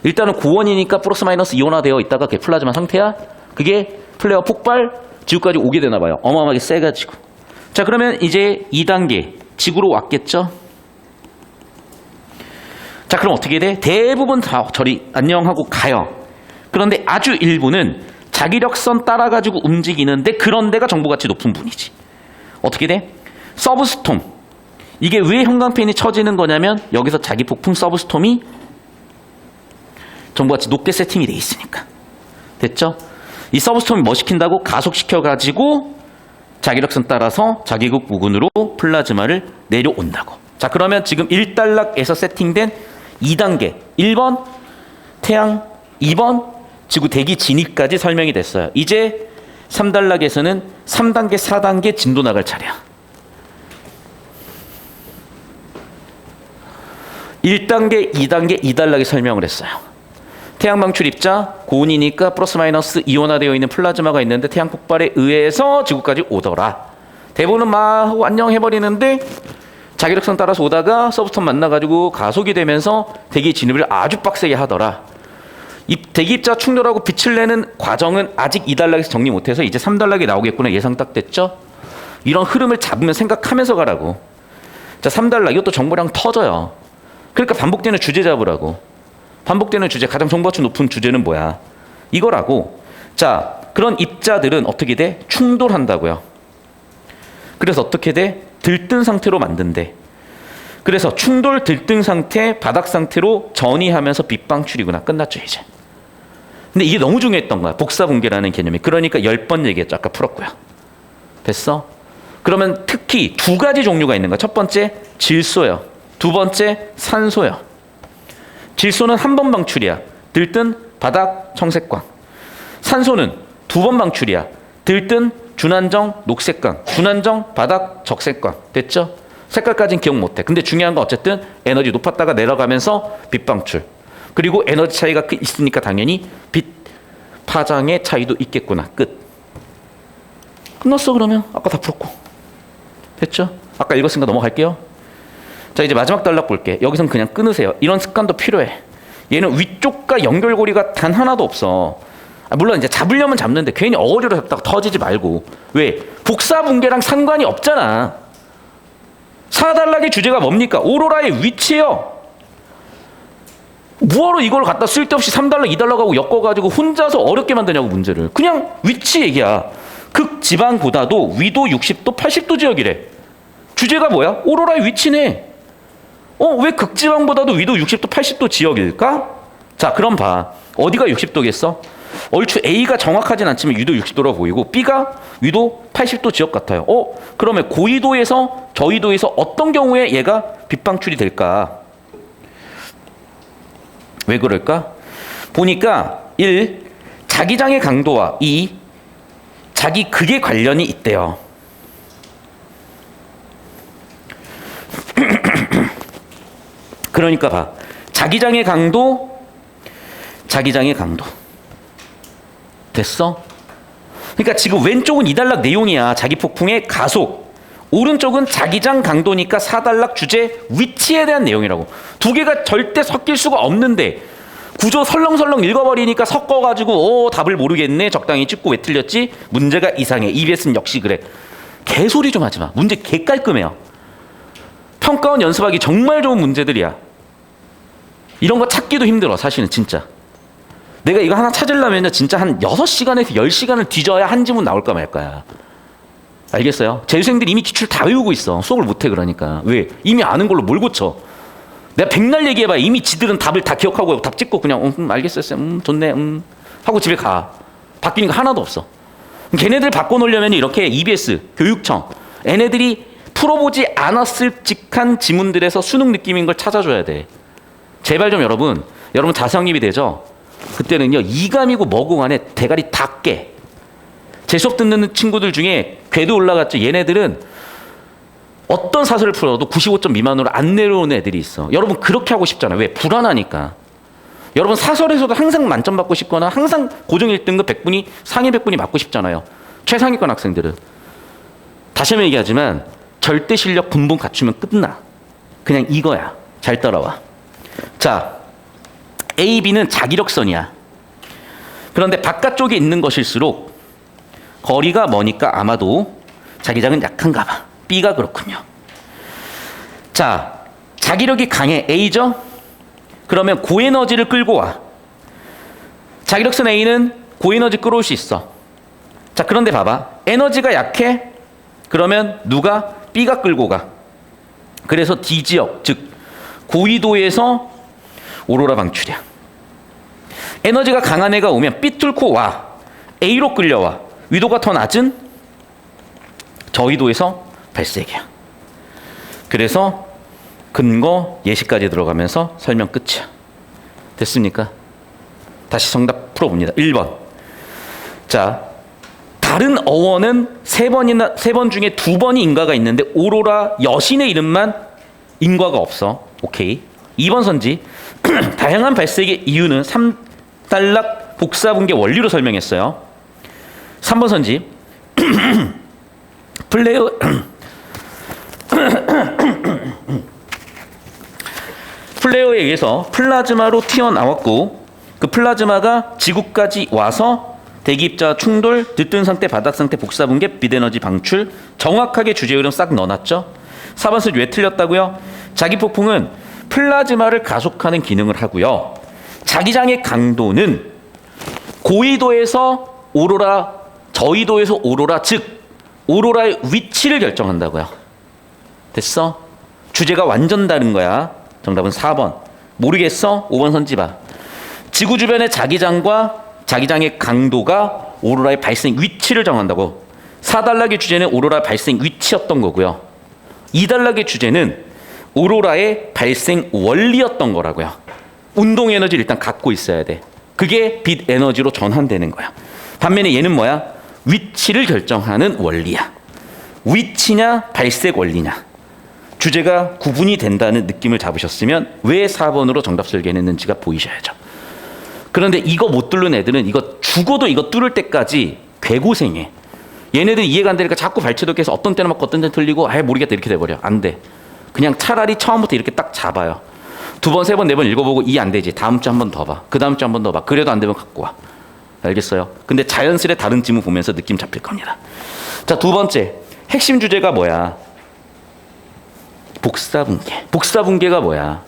Speaker 1: 일단은 고원이니까 플러스 마이너스 이온화되어 있다가 그게 플라즈마 상태야. 그게 플레어 폭발, 지구까지 오게 되나 봐요. 어마어마하게 세가지고. 자, 그러면 이제 2단계 지구로 왔겠죠? 자, 그럼 어떻게 돼? 대부분 다 저리 안녕하고 가요. 그런데 아주 일부는 자기력선 따라가지고 움직이는데 그런 데가 정보가치 높은 분이지. 어떻게 돼? 서브스톰. 이게 왜 형광펜이 쳐지는 거냐면 여기서 자기 폭풍 서브스톰이 정보가치 높게 세팅이 돼 있으니까. 됐죠? 이 서브스톰이 뭐 시킨다고? 가속시켜가지고 자기력선 따라서 자기국 부근으로 플라즈마를 내려온다고. 자, 그러면 지금 1단락에서 세팅된 2단계 1번 태양, 2번 지구 대기 진입까지 설명이 됐어요. 이제 3단락에서는 3단계, 4단계 진도 나갈 차례야. 1단계, 2단계, 2단락에 설명을 했어요. 태양 방출 입자, 고온이니까 플러스 마이너스 이온화되어 있는 플라즈마가 있는데 태양 폭발에 의해서 지구까지 오더라. 대부분은 막 하고 안녕 해버리는데 자기력선 따라서 오다가 서브스톰 만나가지고 가속이 되면서 대기 진입을 아주 빡세게 하더라. 대기 입자 충돌하고 빛을 내는 과정은 아직 2단락에서 정리 못해서 이제 3단락에 나오겠구나 예상 딱 됐죠? 이런 흐름을 잡으면 생각하면서 가라고. 자, 3단락 이것도 정보량 터져요. 그러니까 반복되는 주제 잡으라고. 반복되는 주제, 가장 정보가치 높은 주제는 뭐야? 이거라고. 자, 그런 입자들은 어떻게 돼? 충돌한다고요. 그래서 어떻게 돼? 들뜬 상태로 만든대. 그래서 충돌 들뜬 상태, 바닥 상태로 전이하면서 빛방출이구나. 끝났죠 이제. 근데 이게 너무 중요했던 거야. 복사분계라는 개념이. 그러니까 10번 얘기했죠. 아까 풀었고요. 됐어? 그러면 특히 두 가지 종류가 있는 거야. 첫 번째 질소요. 두 번째 산소요. 질소는 한 번 방출이야. 들뜬 바닥 청색광. 산소는 두 번 방출이야. 들뜬 준안정 녹색광, 준안정 바닥 적색광. 됐죠? 색깔까지는 기억 못해. 근데 중요한 건 어쨌든 에너지 높았다가 내려가면서 빛 방출. 그리고 에너지 차이가 있으니까 당연히 빛 파장의 차이도 있겠구나. 끝. 끝났어 그러면. 아까 다 풀었고. 됐죠? 아까 읽었으니까 넘어갈게요. 자, 이제 마지막 단락 볼게. 여기선 그냥 끊으세요. 이런 습관도 필요해. 얘는 위쪽과 연결고리가 단 하나도 없어. 물론 이제 잡으려면 잡는데 괜히 어거지로 잡다가 터지지 말고. 왜? 복사분계랑 상관이 없잖아. 4단락의 주제가 뭡니까? 오로라의 위치예요. 뭐하러 이걸 갖다 쓸데없이 3단락, 2단락하고 엮어가지고 혼자서 어렵게 만드냐고 문제를. 그냥 위치 얘기야. 극지방보다도 위도 60도, 80도 지역이래. 주제가 뭐야? 오로라의 위치네. 왜 극지방보다도 위도 60도, 80도 지역일까? 자, 그럼 봐. 어디가 60도겠어? 얼추 A가 정확하진 않지만 위도 60도라고 보이고 B가 위도 80도 지역 같아요. 그러면 고위도에서 저위도에서 어떤 경우에 얘가 빛방출이 될까? 왜 그럴까? 보니까 1. 자기장의 강도와 2. 자기 극의 관련이 있대요. 그러니까 봐. 자기장의 강도, 자기장의 강도. 됐어? 그러니까 지금 왼쪽은 2단락 내용이야. 자기 폭풍의 가속. 오른쪽은 자기장 강도니까 4단락 주제 위치에 대한 내용이라고. 두 개가 절대 섞일 수가 없는데 구조 설렁설렁 읽어버리니까 섞어가지고 답을 모르겠네. 적당히 찍고 왜 틀렸지? 문제가 이상해. EBS는 역시 그래. 개소리 좀 하지 마. 문제 개 깔끔해요. 평가원 연습하기 정말 좋은 문제들이야. 이런 거 찾기도 힘들어. 사실은 진짜. 내가 이거 하나 찾으려면 진짜 한 6시간에서 10시간을 뒤져야 한 지문 나올까 말까야. 알겠어요? 재수생들이 이미 기출 다 외우고 있어. 수업을 못해 그러니까. 왜? 이미 아는 걸로 뭘 고쳐. 내가 백날 얘기해봐. 이미 지들은 답을 다 기억하고 답 찍고 그냥 알겠어요. 좋네. 하고 집에 가. 바뀌는 거 하나도 없어. 걔네들 바꿔놓으려면 이렇게 EBS, 교육청, 얘네들이 풀어보지 않았을 직한 지문들에서 수능 느낌인 걸 찾아줘야 돼. 제발 좀 여러분 자성입이 되죠? 그때는요, 이감이고 뭐고 간에 대가리 다 깨. 제 수업 듣는 친구들 중에 궤도 올라갔죠. 얘네들은 어떤 사설을 풀어도 95점 미만으로 안 내려오는 애들이 있어. 여러분 그렇게 하고 싶잖아요. 왜? 불안하니까. 여러분 사설에서도 항상 만점 받고 싶거나 항상 고정 1등급 100분이 상위 100분이 맞고 싶잖아요. 최상위권 학생들은. 다시 한번 얘기하지만 절대 실력 분분 갖추면 끝나. 그냥 이거야. 잘 따라와. 자, A, B는 자기력선이야. 그런데 바깥쪽에 있는 것일수록 거리가 머니까 아마도 자기장은 약한가 봐. B가 그렇군요. 자, 자기력이 강해. A죠? 그러면 고에너지를 끌고 와. 자기력선 A는 고에너지 끌어올 수 있어. 자, 그런데 봐봐. 에너지가 약해? 그러면 누가? B가 끌고 가. 그래서 D 지역, 즉 고위도에서 오로라 방출이야. 에너지가 강한 애가 오면 B 뚫고 와. A로 끌려와. 위도가 더 낮은 저위도에서 발색이야. 그래서 근거 예시까지 들어가면서 설명 끝이야. 됐습니까? 다시 정답 풀어봅니다. 1번. 자, 다른 어원은 세 번 중에 2번이 인과가 있는데 오로라 여신의 이름만 인과가 없어. 오케이. 2번 선지. 다양한 발색의 이유는 3단락 복사분계 원리로 설명했어요. 3번 선지. 플레어에 의해서 플라즈마로 튀어나왔고 그 플라즈마가 지구까지 와서 대기입자 충돌, 들뜬 상태, 바닥 상태, 복사분계, 빛에너지 방출. 정확하게 주제 흐름 싹 넣어놨죠. 4번 선지 왜 틀렸다고요? 자기폭풍은 플라즈마를 가속하는 기능을 하고요. 자기장의 강도는 고위도에서 오로라, 저위도에서 오로라, 즉 오로라의 위치를 결정한다고요. 됐어? 주제가 완전 다른 거야. 정답은 4번. 모르겠어? 5번 선지 봐. 지구 주변의 자기장과 자기장의 강도가 오로라의 발생 위치를 정한다고. 4단락의 주제는 오로라 발생 위치였던 거고요. 2단락의 주제는 오로라의 발생 원리였던 거라고요. 운동 에너지를 일단 갖고 있어야 돼. 그게 빛 에너지로 전환되는 거야. 반면에 얘는 뭐야? 위치를 결정하는 원리야. 위치냐 발색 원리냐. 주제가 구분이 된다는 느낌을 잡으셨으면 왜 4번으로 정답 설계했는지가 보이셔야죠. 그런데 이거 못 뚫는 애들은 이거 죽어도 이거 뚫을 때까지 괴고생해. 얘네들 이해가 안 되니까 자꾸 발췌독해서 어떤 때는 맞고 어떤 때는 틀리고 아예 모르겠다 이렇게 돼버려. 안 돼. 그냥 차라리 처음부터 이렇게 딱 잡아요. 2번, 3번, 4번 읽어보고 이 안 되지. 다음 주 한 번 더 봐. 그 다음 주 한 번 더 봐. 그래도 안 되면 갖고 와. 알겠어요? 근데 자연스레 다른 지문 보면서 느낌 잡힐 겁니다. 자, 2번째. 핵심 주제가 뭐야? 복사분계. 복사분계가 뭐야?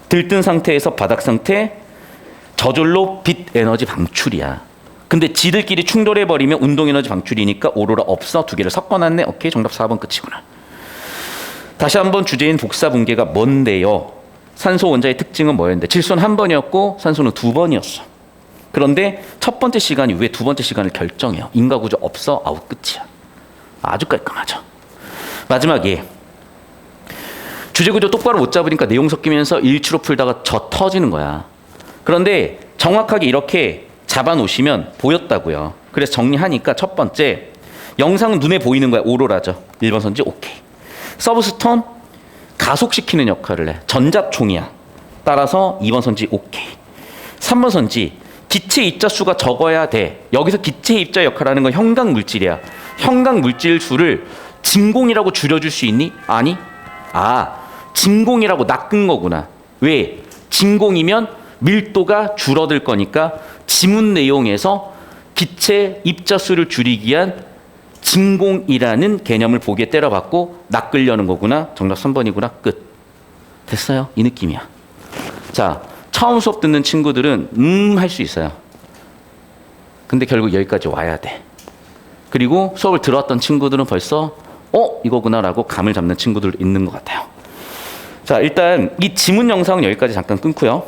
Speaker 1: 들뜬 상태에서 바닥 상태, 저절로 빛 에너지 방출이야. 근데 지들끼리 충돌해버리면 운동 에너지 방출이니까 오로라 없어. 2개를 섞어놨네. 오케이, 정답 4번 끝이구나. 다시 한번 주제인 복사분계가 뭔데요? 산소 원자의 특징은 뭐였는데 질소는 1번이었고 산소는 2번이었어. 그런데 첫 번째 시간이 왜 두 번째 시간을 결정해요? 인과구조 없어? 아우 끝이야. 아주 깔끔하죠. 마지막에 주제구조 똑바로 못 잡으니까 내용 섞이면서 일치로 풀다가 져 터지는 거야. 그런데 정확하게 이렇게 잡아놓으시면 보였다고요. 그래서 정리하니까 첫 번째, 영상은 눈에 보이는 거야. 오로라죠. 1번 선지 오케이. 서브스톤 가속시키는 역할을 해. 전자총이야. 따라서 2번 선지 오케이. 3번 선지 기체 입자수가 적어야 돼. 여기서 기체 입자 역할하는 건 형광물질이야. 형광물질 수를 진공이라고 줄여줄 수 있니? 아니. 진공이라고 낚은 거구나. 왜? 진공이면 밀도가 줄어들 거니까 지문 내용에서 기체 입자수를 줄이기 위한 진공이라는 개념을 보기에 때려박고 낚으려는 거구나. 정답 3번이구나. 끝. 됐어요? 이 느낌이야. 자, 처음 수업 듣는 친구들은 할 수 있어요. 근데 결국 여기까지 와야 돼. 그리고 수업을 들어왔던 친구들은 벌써 이거구나 라고 감을 잡는 친구들 있는 것 같아요. 자, 일단 이 지문 영상은 여기까지 잠깐 끊고요.